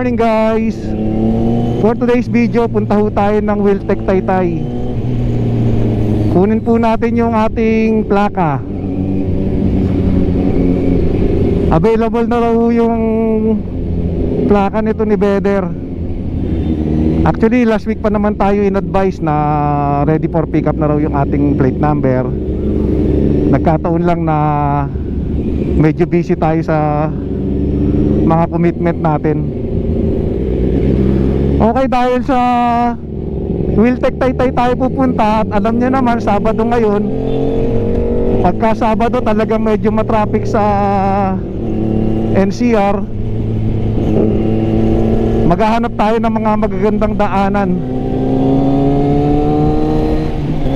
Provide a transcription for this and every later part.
morning guys. For today's video, punta ho tayo ng Wheeltech Taytay. Kunin po natin yung ating plaka. Available na raw yung plaka nito ni Beder. Actually last week pa naman tayo in-advise na ready for pickup na raw yung ating plate number. Nagkataon lang na medyo busy tayo sa mga commitment natin. Okay, dahil sa Wheeltech Taytay tayo pupunta, at alam niyo naman Sabado ngayon. Pagka Sabado talagang medyo matraffic sa NCR. Maghahanap tayo ng mga magagandang daanan.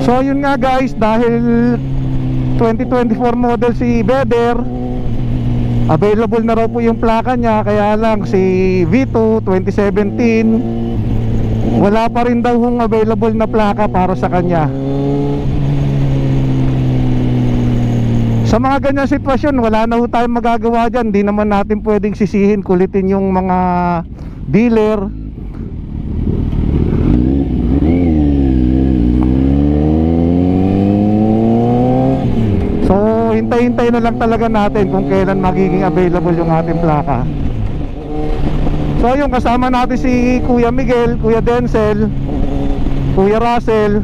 So yun nga guys, dahil 2024 model si Beder, available na raw po yung plaka niya. Kaya lang si V2 2017, wala pa rin daw yung available na plaka para sa kanya. Sa mga ganyan sitwasyon, wala na ho tayong magagawa dyan. Di naman natin pwedeng sisihin, kulitin yung mga dealer. So hintay-hintay na lang talaga natin kung kailan magiging available yung ating plaka. So yung kasama natin si Kuya Miguel, Kuya Denzel, Kuya Russell.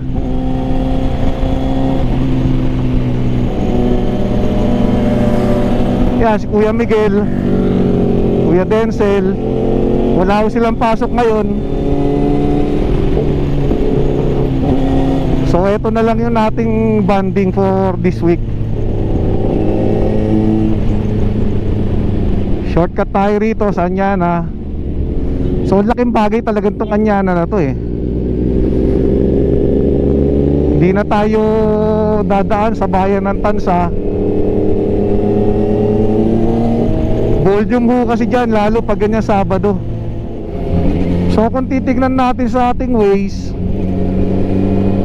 Yan, si Kuya Miguel, Kuya Denzel. Wala ko silang pasok ngayon. So eto na lang yung nating bonding for this week. Shortcut tayo rito sa Anyana. So laking bagay talagang tong Anyana na to eh. Hindi na tayo dadaan sa bayan ng Tansa. Volume ho kasi dyan, lalo pag ganyan Sabado. So kung titignan natin sa ating Waze,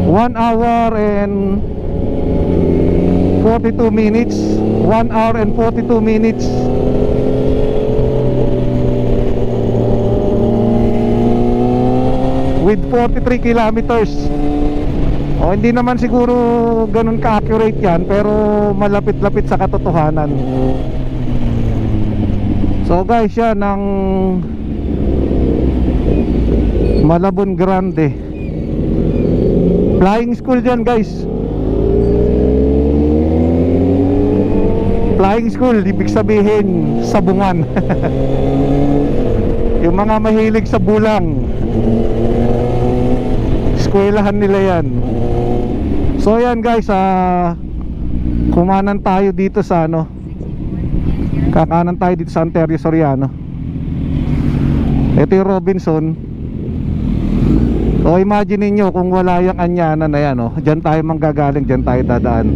1 hour and 42 minutes 1 hour and 42 minutes with 43 kilometers. O hindi naman siguro ganun ka-accurate yan, pero malapit-lapit sa katotohanan. So guys, yan ang Malabon Grande. Flying school dyan guys. Flying school, ibig sabihin sabungan. Yung mga mahilig sa bulang, eskwelahan nila yan. So yan guys, kumanan tayo dito sa kakanan tayo dito sa Ontario Soriano. Ito yung Robinson. So imagine niyo kung wala yung Anyana na yan, diyan tayo manggagaling, diyan tayo dadaan.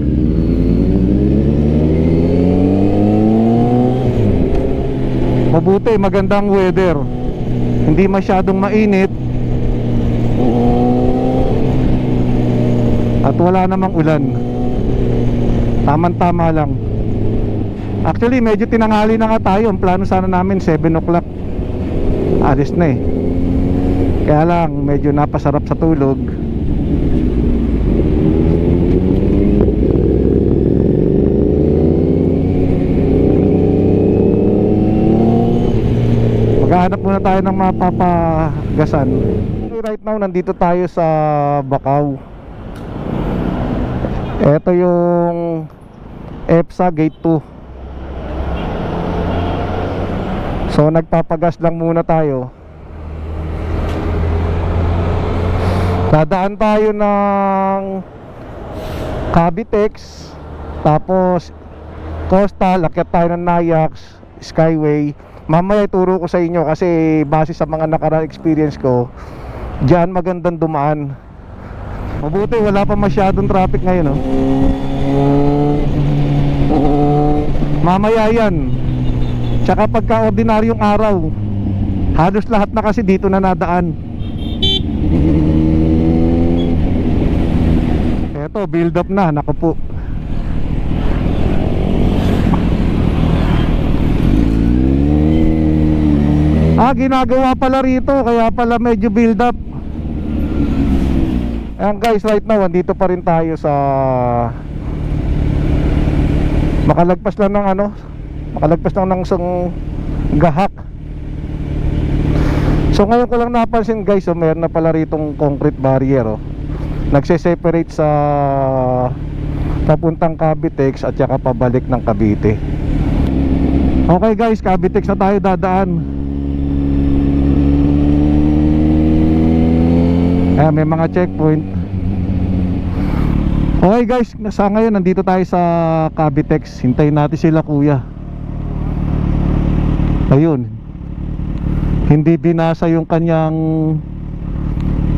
Mabuti, magandang weather. Hindi masyadong mainit. At wala namang ulan. Tamang-tama lang. Actually, medyo tinanghali na nga tayo. Ang plano sana namin 7 o'clock. Alis na eh. Kaya lang, medyo napasarap sa tulog. Maghahanap muna tayo ng mapapagasan. Right now, nandito tayo sa Bacau. Ito yung EPSA Gate 2. So nagpapagas lang muna tayo. Dadaan tayo ng Cavitex, tapos Coastal, akyat tayo ng Nayax, Skyway. Mamaya ituro ko sa inyo kasi base sa mga nakaraan experience ko, diyan magandang dumaan. Mabuti wala pa masyadong traffic ngayon Mamaya yan. Tsaka pagka ordinaryong araw, halos lahat na kasi dito na nadaan. Eto, build up na, naku po. Ginagawa pala rito, kaya pala medyo build up. Ayan guys, right now andito pa rin tayo sa makalagpas lang ng isang gahak. So ngayon ko lang napansin guys, meron na pala ritong concrete barrier, nagse-separate sa papuntang Cavitex at saka pabalik ng Cavite. Okay guys, Cavitex na tayo dadaan. May mga checkpoint. Okay guys, sa ngayon nandito tayo sa Cavitex. Hintayin natin sila kuya. Ayun, hindi binasa yung kanyang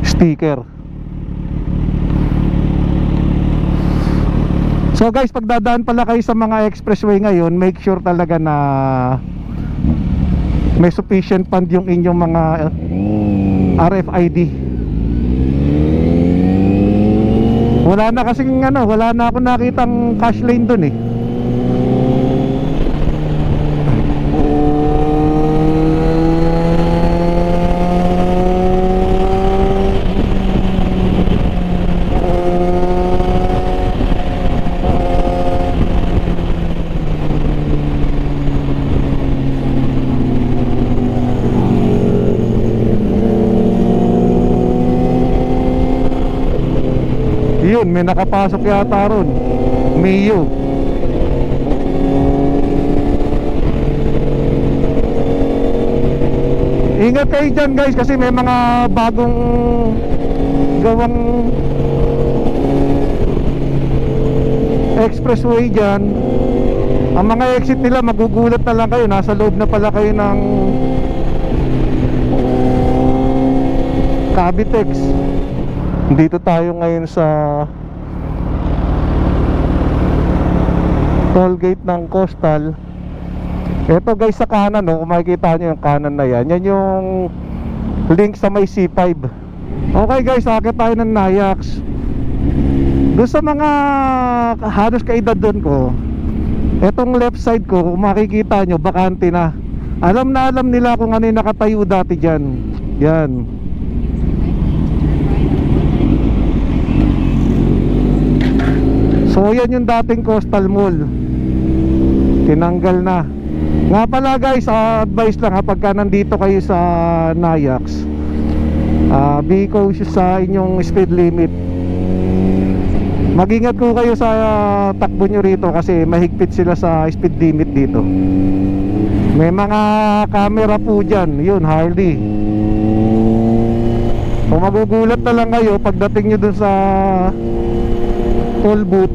sticker. So guys, pag dadaan pala kayo sa mga expressway ngayon, make sure talaga na may sufficient fund yung inyong mga RFID. Wala na kasing wala na ako nakitang cash lane dun eh. Yun, may nakapasok yata ron, Mayo. Ingat kayo dyan guys, kasi may mga bagong gawang expressway dyan. Ang mga exit nila, magugulat na lang kayo, nasa loob na pala kayo ng Cavitex. Dito tayo ngayon sa toll gate ng Coastal. Ito guys sa kanan, kung makikita nyo yung kanan na yan, yan yung link sa may C5. Okay guys, akit tayo ng Nayax. Doon sa mga halos kaedad doon ko, etong left side ko, kung makikita nyo, bakante na. Alam nila kung ano yung nakatayo dati dyan. Yan. So yan yung dating Coastal Mall, tinanggal na. Nga pala guys, advice lang pagka nandito kayo sa Nayax, be cautious sa inyong speed limit. Mag-ingat ko kayo sa takbo nyo rito kasi mahigpit sila sa speed limit dito. May mga camera po dyan, yun, Harley. Kung magugulat na lang kayo pagdating nyo dun sa toll booth,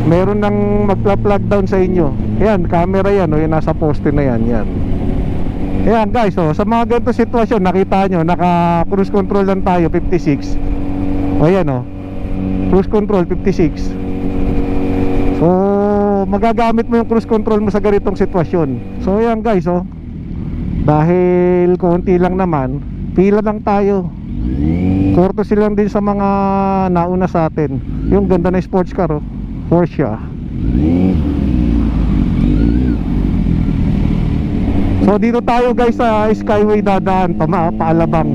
meron nang magpla-plug down sa inyo. Ayan, camera yan, yung nasa poste na yan. Ayan guys, sa mga ganito sitwasyon, nakita nyo, naka cruise control lang tayo, 56. Ayan cruise control 56. So magagamit mo yung cruise control mo sa ganitong sitwasyon. So ayan guys, dahil konti lang naman, pila lang tayo. Courtesy lang din sa mga nauna sa atin. Yung ganda na sports car, Porsche. So dito tayo guys sa Skyway dadaan, paalabang.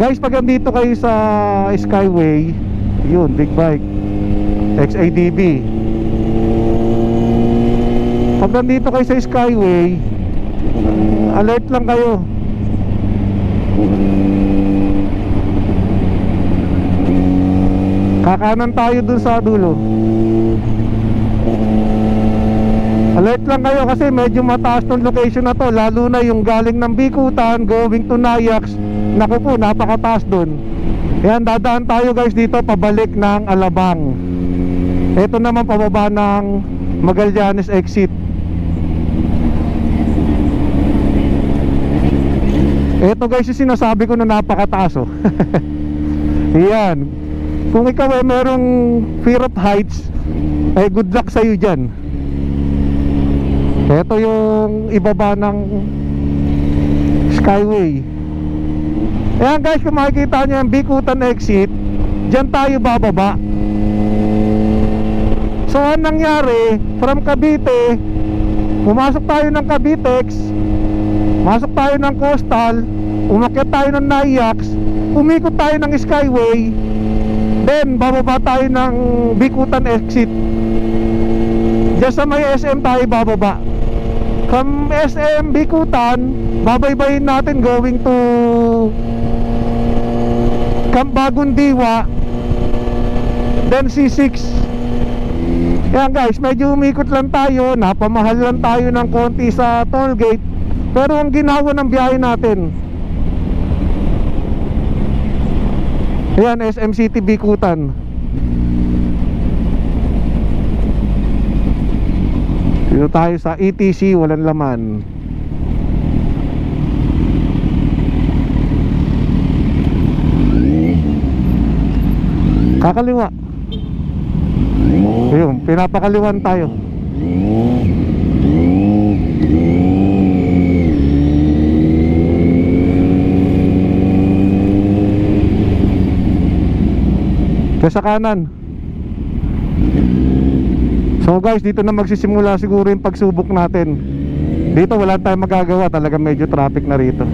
Guys, pag andito kayo sa Skyway, yun, big bike, XADB. Pag andito kayo sa Skyway, alert lang kayo. Kakanan tayo dun sa dulo. Alert lang kayo kasi medyo mataas tong location na to, lalo na yung galing ng Bikutan going to Nayax. Naku po, napakataas dun. Ayan, dadaan tayo guys dito pabalik ng Alabang. Ito naman pababa ng Magallanes exit. Ito guys yung sinasabi ko na napakataas Ayan, kung ikaw ay merong fear of heights, ay good luck sa'yo dyan. Ito yung ibaba ng Skyway. Ayan guys, kung makikita nyo yung Bikutan exit, dyan tayo bababa. So anong nangyari, from Cavite, pumasok tayo ng Cavitex, Masok tayo ng Coastal, umakyat tayo ng Nayax, umikot tayo ng Skyway, then bababa tayo ng Bikutan exit. Diyan sa may SM tayo bababa. From SM Bikutan, babaybayin natin going to Camp Bagong Diwa, then C6. Yan guys, medyo umikot lang tayo, napamahal lang tayo ng konti sa toll gate, pero ang ginawa ng biyahe natin, yan, SM City Bikutan. Dito tayo sa ETC, walang laman. Kakaliwa. Ayun, pinapakaliwan tayo. Kaya sa kanan. So guys, dito na magsisimula siguro yung pagsubok natin. Dito wala tayong magagawa, talaga medyo traffic na rito.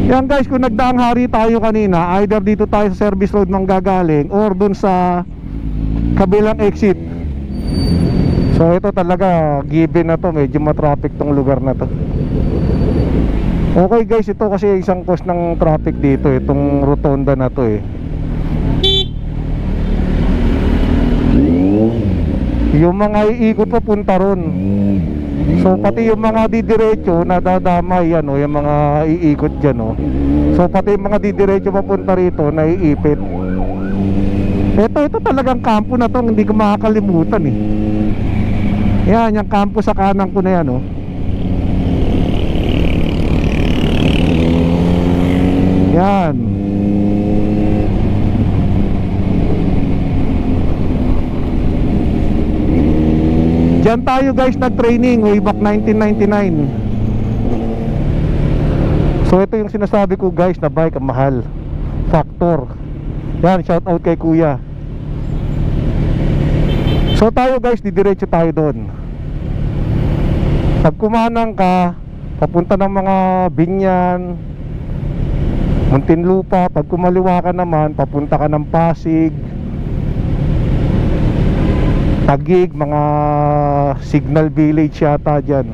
Yan guys, kung nagdaang hari tayo kanina, either dito tayo sa service road manggagaling or dun sa kabilang exit. So ito talaga, given na to, medyo matraffic tong lugar na to. Okay guys, ito kasi isang cause ng traffic dito, itong rotonda na to eh. Yung mga iikot papunta ron. So pati yung mga didiretso nadadamay yan, yung mga iikot dyan, So pati yung mga didiretso papunta rito naiipit. Ito talagang kampo na to, hindi ko makakalimutan eh. Yan, yung kampo sa kanan ko na yan, Yan. Diyan tayo guys nag-training way back 1999. So ito yung sinasabi ko guys na bike ang mahal. Factor. Yan, shout out kay kuya. So tayo guys, didiretso tayo doon. Pag kumanang ka, papunta ng mga Binyan, Muntinlupa. Pag kumaliwa ka naman, papunta ka ng Pasig, Taguig, mga Signal Village yata dyan.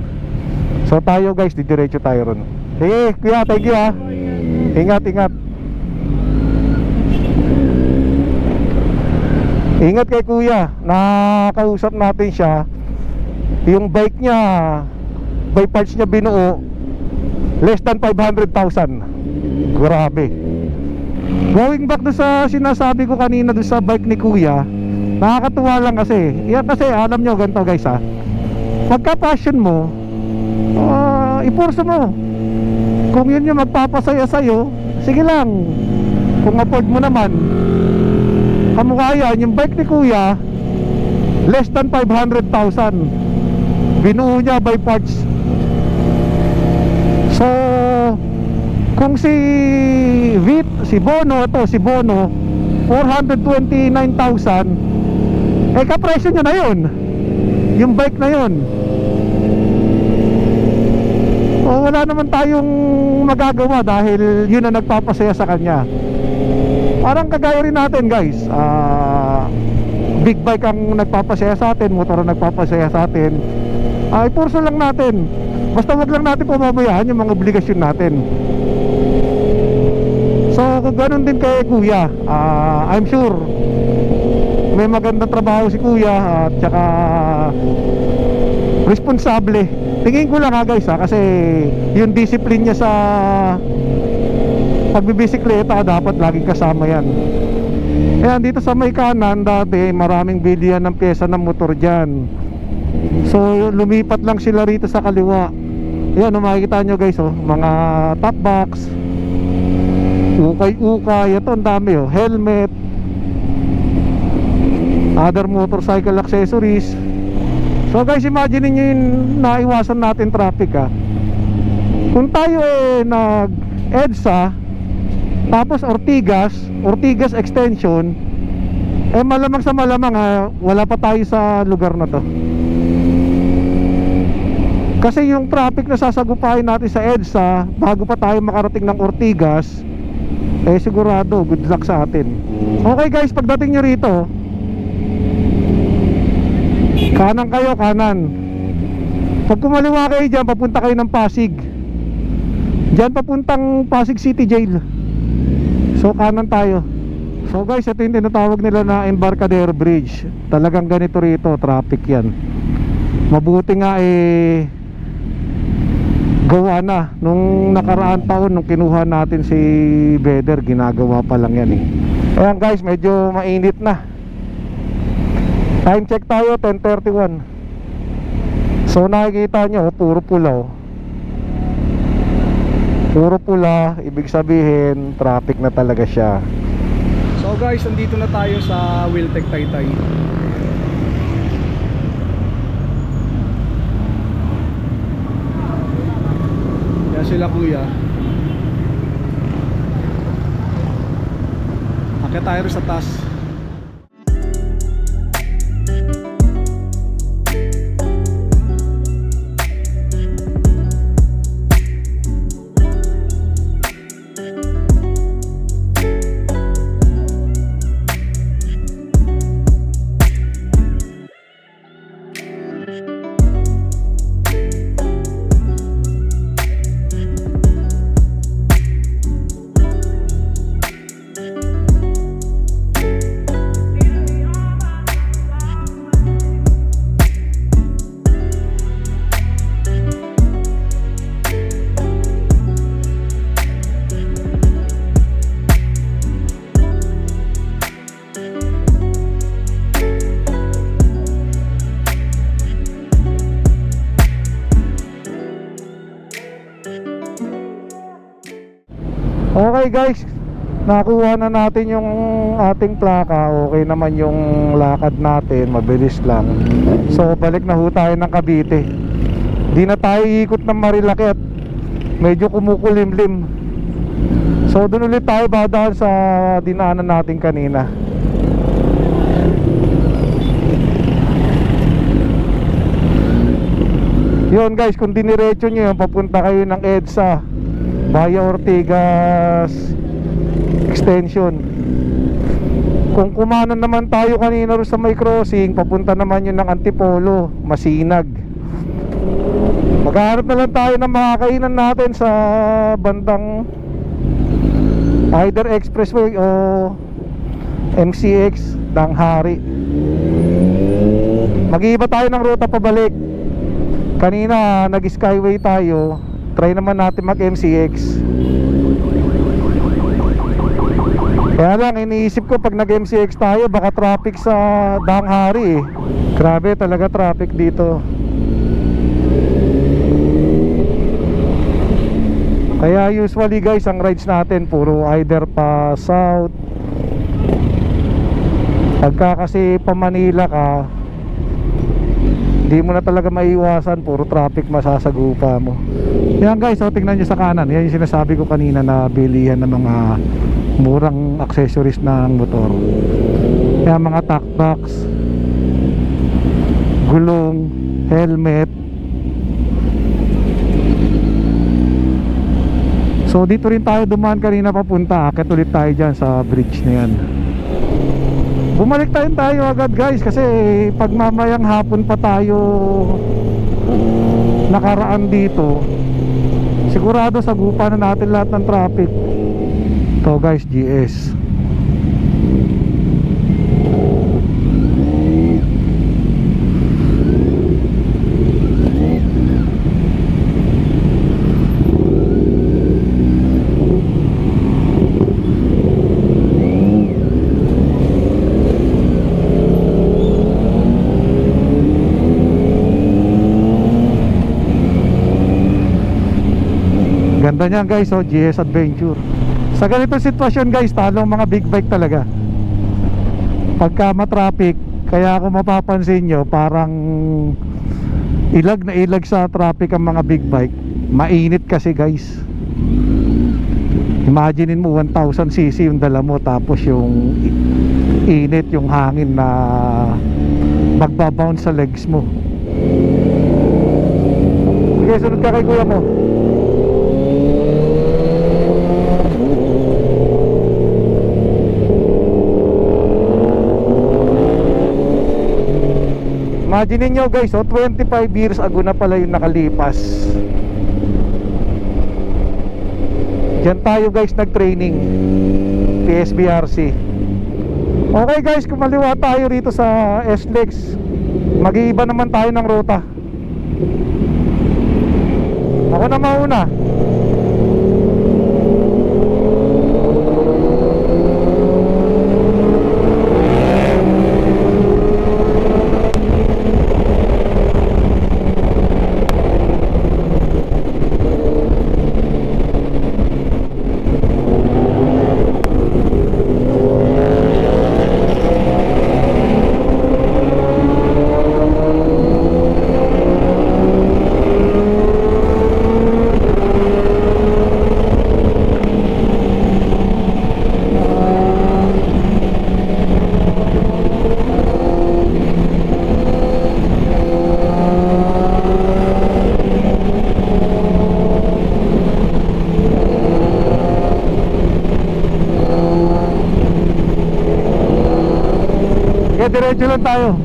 So tayo guys, didiretso tayo ron. Sige kuya, thank you ha. Ingat, ingat. Ingat kay kuya. Nakakausap natin siya. Yung bike niya, by parts niya binuo, less than 500,000. Grabe. Going back do sa sinasabi ko kanina do sa bike ni kuya, nakakatuwa lang kasi. Yan kasi alam nyo ganito guys ha, pagka passion mo, ipurso mo. Kung yun yung magpapasaya sa'yo, sige lang. Kung afford mo naman. Kamukha yan, yung bike ni kuya, less than 500,000. Binuo niya by parts. So kung si Vit, si Bono, ito si Bono, 429,000, kapresyo niya na yun, yung bike na yun. O wala naman tayong magagawa dahil yun ang nagpapasaya sa kanya. Parang kagaya rin natin guys, big bike ang nagpapasaya sa atin, motor ang nagpapasaya sa atin. Ipurso lang natin. Basta wag lang natin pamabayaan yung mga obligasyon natin. So kung ganun din kay kuya, I'm sure may magandang trabaho si kuya at saka responsable. Tingin ko lang guys kasi yung discipline niya sa pagbibisikleta dapat laging kasama yan. Ayan, dito sa may kanan dati maraming bilihan ng pyesa ng motor dyan. So lumipat lang sila rito sa kaliwa. Ayan, makikita nyo guys mga top box, ukay-ukay, ito ang dami helmet, other motorcycle accessories. So guys, imagine niyo yung naiwasan natin traffic kung tayo nag-EDSA tapos Ortigas extension, malamang sa malamang wala pa tayo sa lugar na to. Kasi yung traffic na sasagupain natin sa EDSA bago pa tayo makarating ng Ortigas, eh sigurado good luck sa atin. Okay guys, pagdating nyo rito, kanan kayo, kanan. Pag kumaliwa kayo dyan, papunta kayo ng Pasig. Dyan papuntang Pasig City Jail. So kanan tayo. So guys, ito yung tinatawag nila na Embarcadero Bridge. Talagang ganito rito, traffic yan. Mabuti nga eh gawa na. Nung nakaraan taon, nung kinuha natin si Beder, ginagawa pa lang yan eh. Ayan guys, medyo mainit na. Time check tayo, 10:31. So nakikita nyo, puro pula oh. Puro pula, ibig sabihin traffic na talaga siya. So guys, nandito na tayo sa Wiltec Taytay. Yan sila kuya. Akit tayo rin sa taas. Okay guys, nakuha na natin yung ating plaka. Okay naman yung lakad natin, mabilis lang. So balik na ho tayo ng Cavite. Di na tayo ikot ng Marilaki at medyo kumukulimlim. So doon ulit tayo dadaan sa dinaanan natin kanina. Yun guys, kung diniretso nyo yun, papunta kayo ng EDSA via Ortigas Extension. Kung kumanan naman tayo kanina rin sa may crossing, papunta naman yun ng Antipolo, Masinag. Maghahanap na lang tayo ng mga kainan natin sa bandang either Expressway o MCX Danghari. Mag-iiba tayo ng ruta pabalik. Kanina nag-skyway tayo, try naman natin mag-MCX. Kaya lang iniisip ko pag nag-MCX tayo baka traffic sa Danghari eh. Grabe talaga traffic dito. Kaya usually guys, ang rides natin puro either pa south. Pagka kasi pa Manila ka, hindi mo na talaga maiiwasan, puro traffic masasagupa mo. Yan guys, so tingnan nyo sa kanan. Yan yung sinasabi ko kanina na bilihan ng mga murang accessories ng motor. Yan mga takbox, gulong, helmet. So dito rin tayo dumaan kanina papunta. Akit ulit tayo dyan sa bridge na yan. Bumalik tayo agad guys, kasi pag mamayang hapon pa tayo nakaraan dito, sigurado sagupa na natin lahat ng traffic. Ito guys, GS. Ganda niyan guys, oh, GS Adventure. Sa ganitong sitwasyon guys, talo ang mga big bike talaga pagka ma-traffic. Kaya kung mapapansin nyo, parang ilag na ilag sa traffic ang mga big bike. Mainit kasi guys. Imaginein mo 1000cc yung dala mo, tapos yung init, yung hangin na magbabounce sa legs mo. Sige, sunod ka kay kuya mo. Imagine nyo guys, 25 years ago na pala yung nakalipas. Diyan tayo guys nag-training, PSBRC. Okay guys, kumaliwa tayo rito sa SLEX. Mag-iiba naman tayo ng ruta. Ako na mauna. Diretso lang tayo.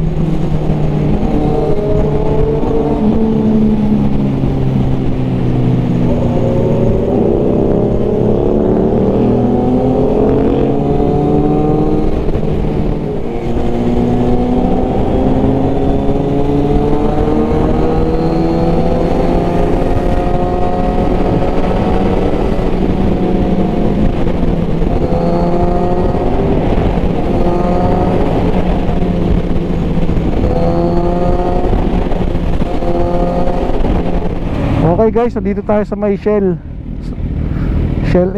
Okay guys, so dito tayo sa may Shell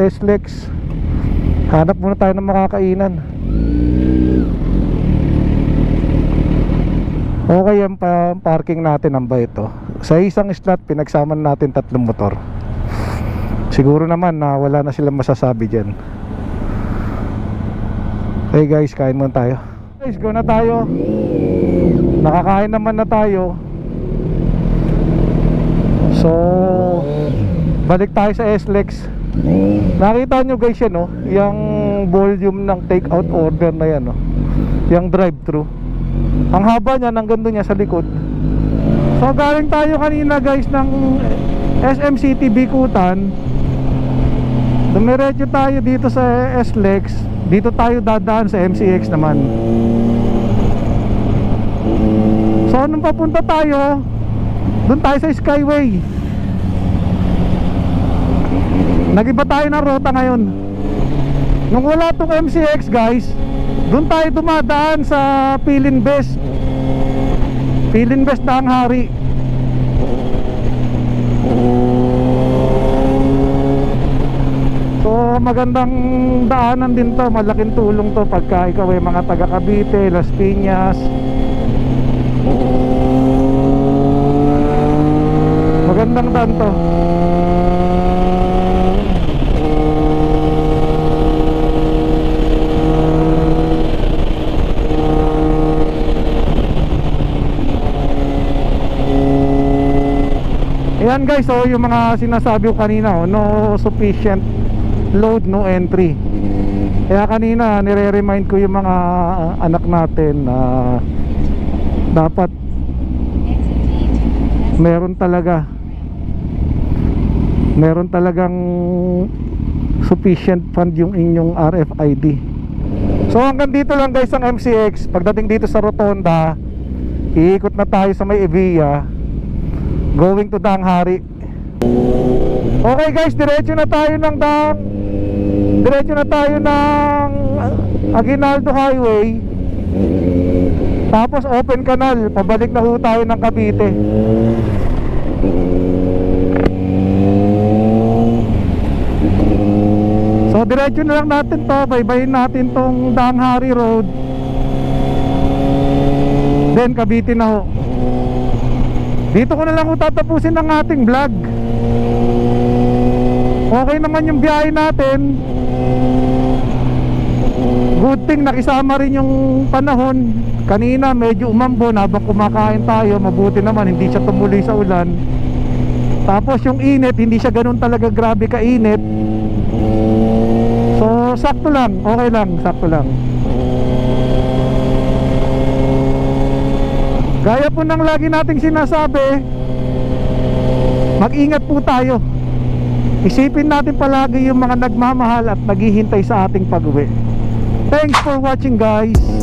SLEX. Hanap muna tayo ng makakainan. Okay, yung parking natin ang ba ito? Sa isang slot, pinagsaman natin 3 motor. Siguro naman na wala na silang masasabi dyan. Okay guys, kain muna tayo. Guys, go na tayo. Nakakain naman na tayo. So, balik tayo sa SLEX. Nakita nyo guys yan, no? Yung volume ng take out order na yan, no? Yung drive-thru. Ang haba niya, hanggang doon niya sa likod. So, galing tayo kanina guys ng SM City Bikutan. Dumiretso tayo dito sa SLEX. Dito tayo dadaan sa MCX naman. So, anong papunta tayo? Doon tayo sa Skyway. Nag-iba tayo ng ruta ngayon. Nung wala tong MCX guys, doon tayo dumadaan sa Pilinbest na ang hari. So magandang daanan din to. Malaking tulong to pagka ikaw ay mga taga Cavite, Las Piñas. Magandang daan to. Ayan guys, so yung mga sinasabi ko kanina, no sufficient load, no entry. Kaya kanina nire-remind ko yung mga anak natin na dapat meron talagang sufficient fund yung inyong RFID. So hanggang dito lang guys ang MCX. Pagdating dito sa Rotonda, iikot na tayo sa may Evia, going to Danghari. Okay guys, diretso na tayo ng Aguinaldo Highway. Tapos open canal, pabalik na ho tayo ng Cavite. So diretso na lang natin to, baybayin natin tong Danghari Road. Then Cavite na ho. Dito ko na lang tatapusin ang ating vlog. Okay naman yung biyahe natin. Good thing nakisama rin yung panahon. Kanina medyo umambon habang kumakain tayo. Mabuti naman hindi siya tumuloy sa ulan. Tapos yung init, hindi siya ganun talaga grabe kainit. So sakto lang, okay lang, sakto lang. Gaya po ng lagi nating sinasabi, mag-ingat po tayo. Isipin natin palagi yung mga nagmamahal at naghihintay sa ating pag-uwi. Thanks for watching guys.